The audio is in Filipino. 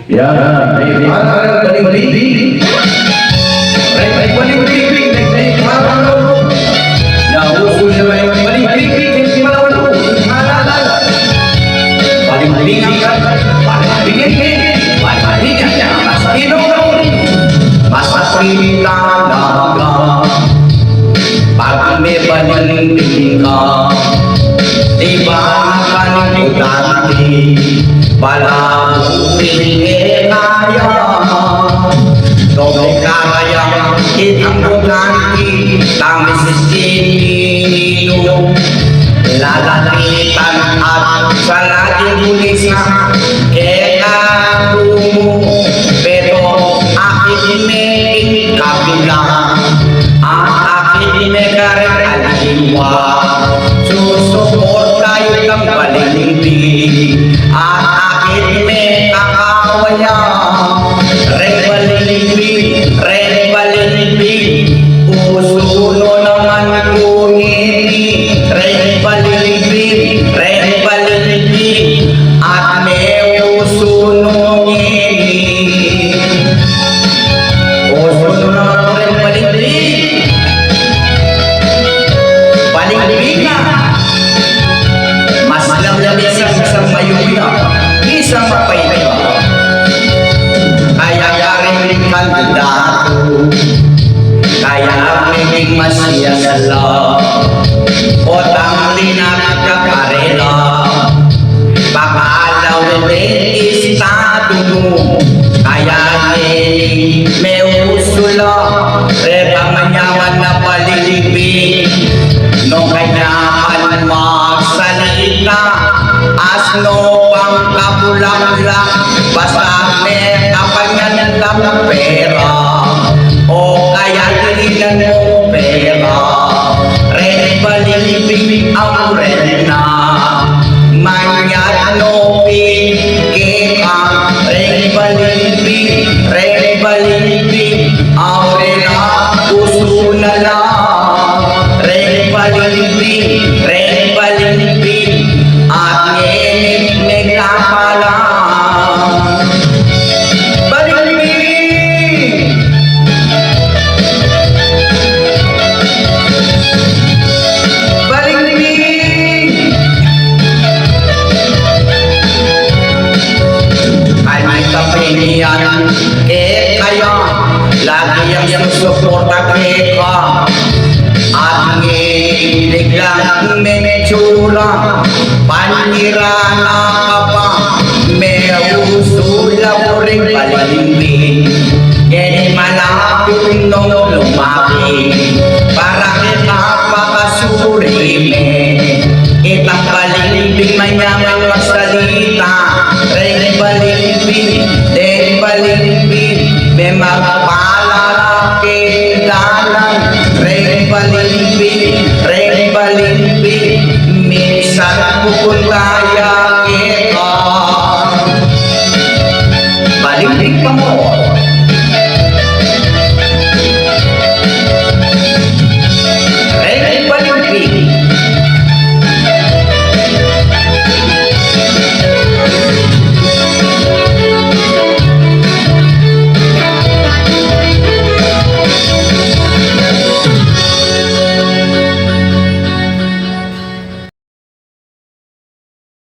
Yan. Balik-balik. Pag may balimbing ka, di ba kaniputati, pala uping kaya. Dobe kaya, itang bukanti, tamis istinino, lalapitan at sa laging bulis na, kaya kumo, pero aking may kabila. Aliwa, susuport tayo ng balimbing at akin may kakawaya. Red balimbing, usuno naman kuhini. Red balimbing, at may usuno ngini. Usuno naman red balimbing. Mas lamlamig sa isang mayuya, isang mapaypa. Kaya rin kandidato, kaya minig masiyasala, o tangli na nagkakarela. Pakalaw din istado mo, kaya may usula, rebanganyaman na palilibig. Nung kailangan magsalita, asno pang kabulak-lak, basta may kapanyan lang pera, o kaya tinilan mo pera. Red balimbing ang rena, manyan no pigika. Red balimbing ang rena, uso na lang. Red balimbing, at nginig pala. Balimbing! Ay kapinian, kaya lagi ang susuporta ka. At nginig lang may tsura, panira na ka pa.